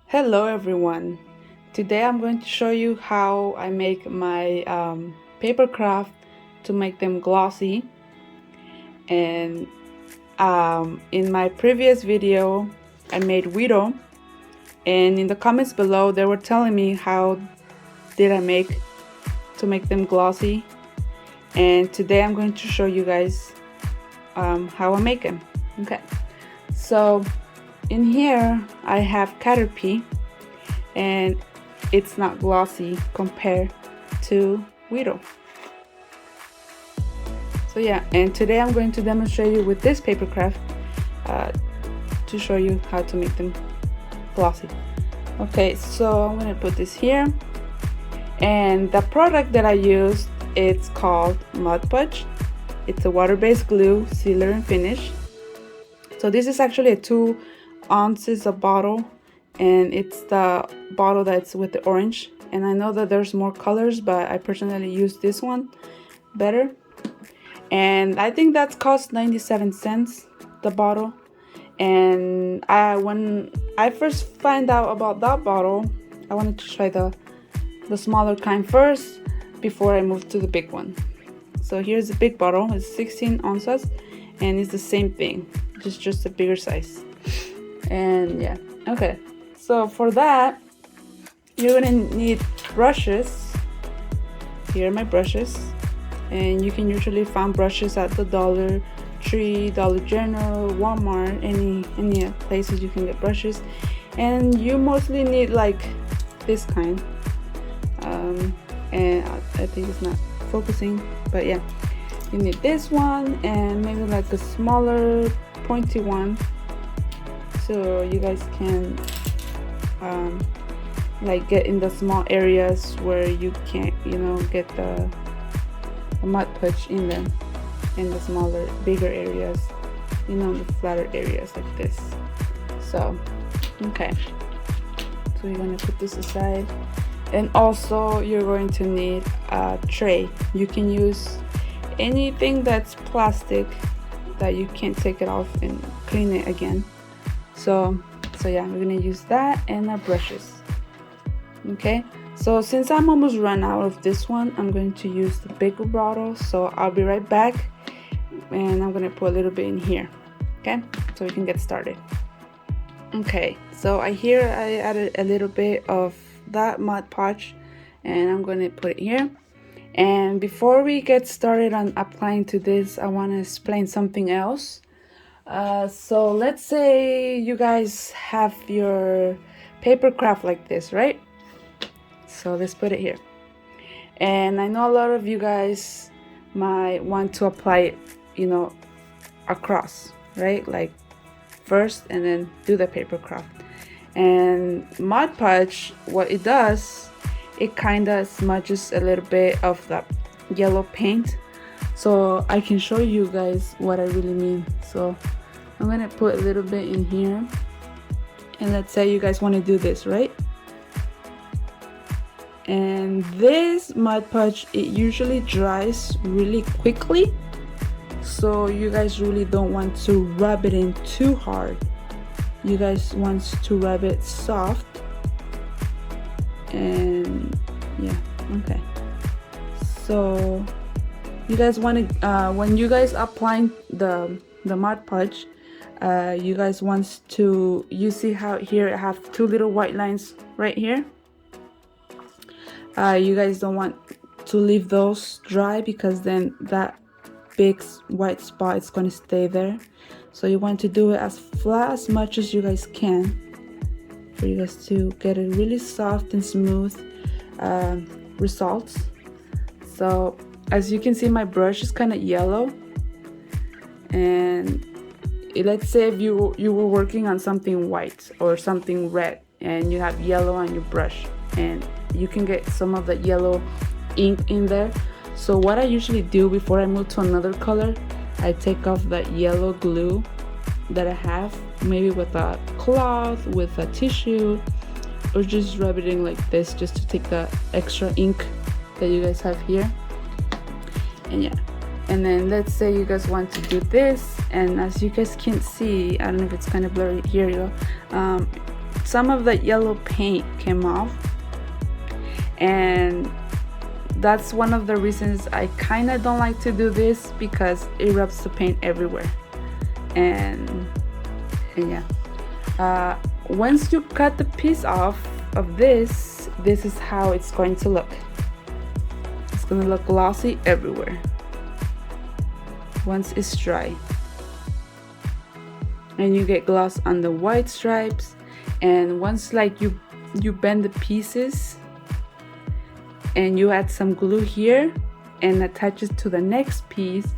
Hello everyone. Today I'm going to show you how I make my papercraft to make them glossy. And in my previous video I made widow, and in the comments below they were telling me how did I make to make them glossy, and today I'm going to show you guys how I make them. Okay, so in here I have Caterpie, and it's not glossy compared to widow. So yeah, and today I'm going to demonstrate you with this papercraft to show you how to make them glossy. Okay, so I'm going to put this here, and the product that I used, it's called modpodge. It's a water-based glue, sealer, and finish. So this is actually a 2 ounces of bottle, and it's the bottle that's with the orange. And I know that there's more colors, but I personally use this one better. And I think that cost 97 cents the bottle. And when I first find out about that bottle, I wanted to try the smaller kind first before I moved to the big one. So here's the big bottle. It's 16 ounces, and it's the same thing, just a bigger size. And yeah, okay, so for that you're gonna need brushes. Here are my brushes, and you can usually find brushes at the Dollar Tree, Dollar General, Walmart, any places you can get brushes. And you mostly need like this kind, and I think it's not focusing, but yeah, you need this one and maybe like a smaller pointy one, so you guys can like get in the small areas where you can't get the modpodge in them, in the smaller, bigger areas, the flatter areas like this. So okay, so you're gonna put this aside. And also you're going to need a tray. You can use anything that's plastic that you can't take it off and clean it again. So yeah, we're gonna use that and our brushes. Okay, so since I'm almost run out of this one, I'm going to use the bigger bottle. So I'll be right back, and I'm gonna put a little bit in here. Okay, so we can get started. Okay, so I added a little bit of that modpodge, and I'm going to put it here. And before we get started on applying to this, I want to explain something else. So let's say you guys have your papercraft like this, right? So let's put it here. And I know a lot of you guys might want to apply it, across, right? Like first, and then do the papercraft. And modpodge, what it does, it kind of smudges a little bit of that yellow paint. So I can show you guys what I really mean. So I'm gonna put a little bit in here, and let's say you guys want to do this, right? And this modpodge, it usually dries really quickly, so you guys really don't want to rub it in too hard. You guys want to rub it soft, and yeah, okay. So you guys want to when you guys applying the modpodge, you guys want to, you see how here I have 2 little white lines right here. You guys don't want to leave those dry, because then that big white spot is going to stay there. So you want to do it as flat as much as you guys can, for you guys to get a really soft and smooth results. So as you can see, my brush is kind of yellow, and let's say if you were working on something white or something red, and you have yellow on your brush, and you can get some of the yellow ink in there. So what I usually do before I move to another color, I take off that yellow glue that I have, maybe with a cloth, with a tissue, or just rub it in like this, just to take the extra ink that you guys have here. And yeah, and then let's say you guys want to do this, and as you guys can see, I don't know if it's kind of blurry, here you go, some of the yellow paint came off, and that's one of the reasons I kind of don't like to do this, because it rubs the paint everywhere. And yeah, once you cut the piece off of this is how it's going to look. It's going to look glossy everywhere once it's dry. And you get gloss on the white stripes, and once like you bend the pieces and you add some glue here and attach it to the next piece,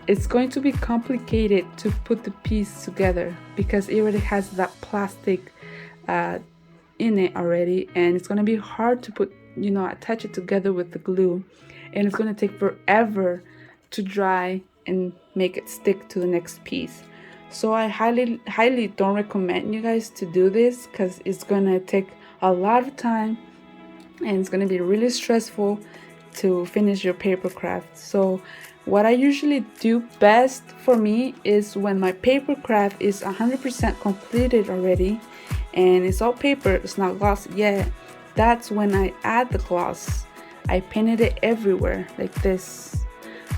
it's going to be complicated to put the piece together because it already has that plastic in it already, and it's going to be hard to put, you know, attach it together with the glue, and it's going to take forever to dry and make it stick to the next piece. So I highly don't recommend you guys to do this, because it's going to take a lot of time and it's going to be really stressful to finish your paper craft. So what I usually do best for me is when my paper craft is 100% completed already and it's all paper, it's not gloss yet, that's when I add the gloss. I painted it everywhere like this.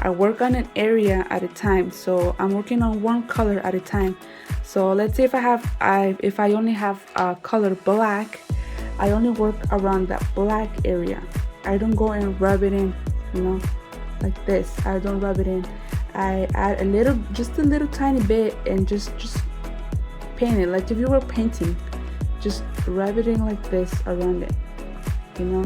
I work on an area at a time, so I'm working on one color at a time. So let's say if I only have color black, I only work around that black area. I don't go and rub it in, you know, like this. I don't rub it in. I add just a little tiny bit, and just paint it like if you were painting. Just rub it in like this around it, you know,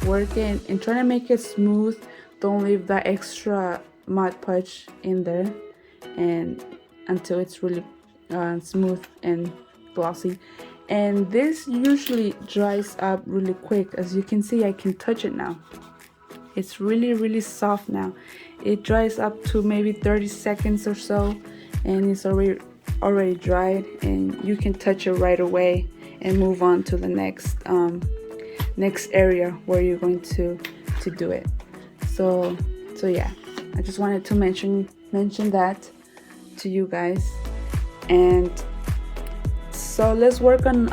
working and trying to make it smooth. Don't leave that extra Mod Podge in there and until it's really smooth and glossy. And this usually dries up really quick. As you can see, I can touch it now. It's really soft now. It dries up to maybe 30 seconds or so, and it's already dried, and you can touch it right away and move on to the next area where you're going to do it. So yeah, I just wanted to mention that to you guys. And so let's work on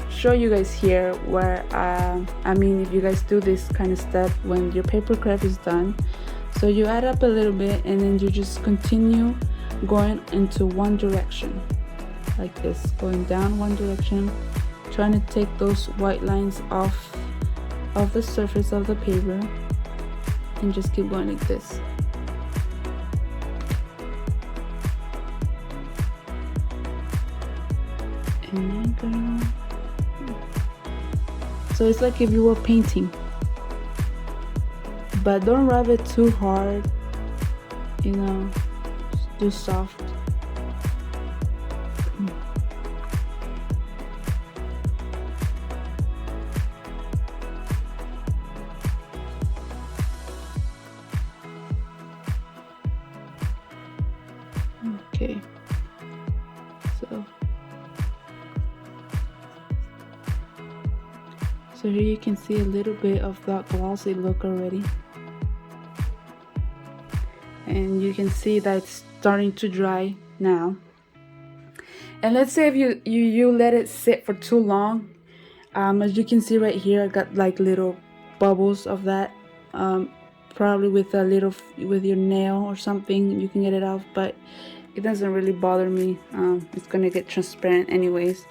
show you guys here where I mean, if you guys do this kind of step when your paper craft is done. So you add up a little bit, and then you just continue going into one direction like this, going down one direction, trying to take those white lines off of the surface of the paper, and just keep going like this. And then so it's like if you were painting, but don't rub it too hard, you know, just do soft. Okay, so here you can see a little bit of that glossy look already, and you can see that it's starting to dry now. And let's say if you let it sit for too long, as you can see right here, I got like little bubbles of that. Probably with your nail or something you can get it off, but it doesn't really bother me. It's gonna get transparent anyways.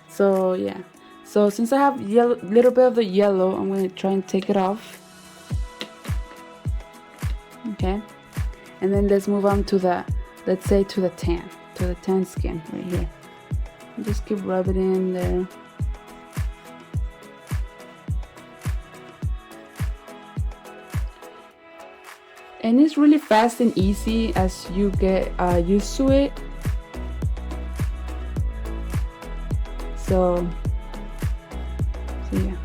So yeah, so since I have little bit of the yellow, I'm gonna try and take it off. Okay, and then let's move on to the, let's say to the tan skin right here. Just keep rubbing it in there. And it's really fast and easy as you get used to it. So yeah.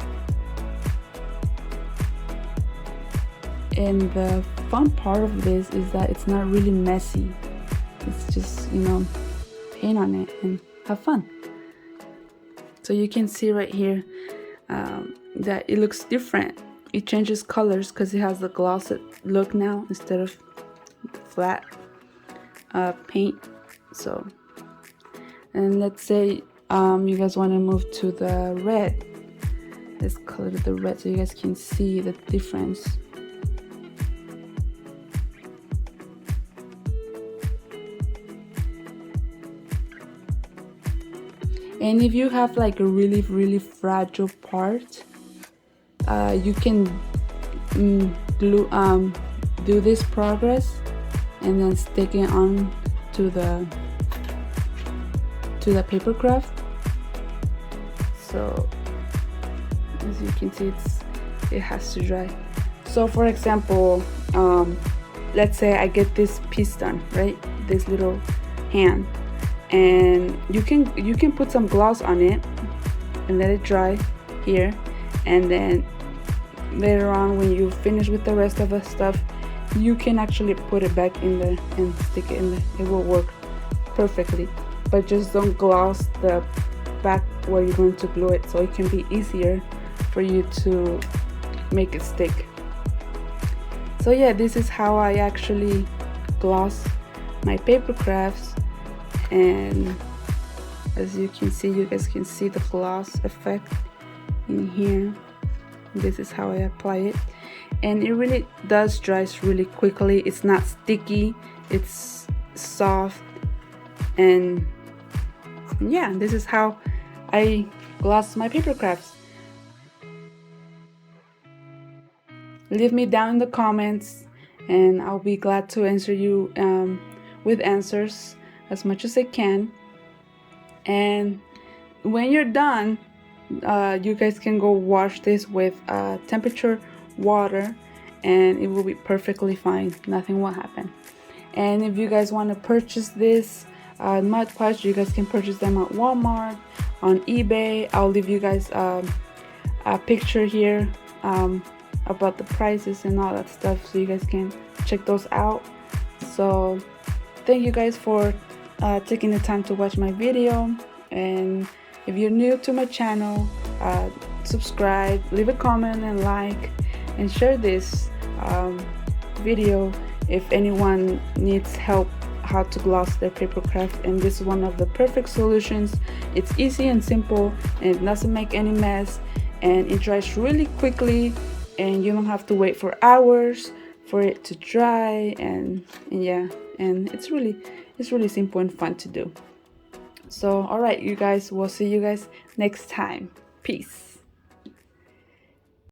And the fun part of this is that it's not really messy. It's just, you know, paint on it and have fun. So you can see right here that it looks different. It changes colors because it has the glossy look now instead of flat paint. So, and let's say you guys want to move to the red. Let's color the red so you guys can see the difference. And if you have like a really fragile part, you can do this progress and then stick it on to the Papercraft. So as you can see, it has to dry. So for example, let's say I get this piece done, right? This little hand, and you can put some gloss on it and let it dry here, and then later on when you finish with the rest of the stuff, you can actually put it back in there and stick it in there. It will work perfectly, but just don't gloss the back where you're going to glue it, so it can be easier for you to make it stick. So yeah, this is how I actually gloss my paper crafts, and as you can see, you guys can see the gloss effect in here. This is how I apply it, and it really does dries really quickly. It's not sticky, it's soft, and yeah, this is how I gloss my paper crafts. Leave me down in the comments and I'll be glad to answer you with answers as much as I can. And when you're done, you guys can go wash this with temperature water and it will be perfectly fine. Nothing will happen. And if you guys want to purchase this modpodge, you guys can purchase them at Walmart, on eBay. I'll leave you guys a picture here about the prices and all that stuff, so you guys can check those out. So thank you guys for taking the time to watch my video, and if you're new to my channel, subscribe, leave a comment and like, and share this video if anyone needs help how to gloss their paper craft. And this is one of the perfect solutions. It's easy and simple, and it doesn't make any mess, and it dries really quickly, and you don't have to wait for hours for it to dry. And yeah, and it's really simple and fun to do. So all right, you guys, we'll see you guys next time. Peace.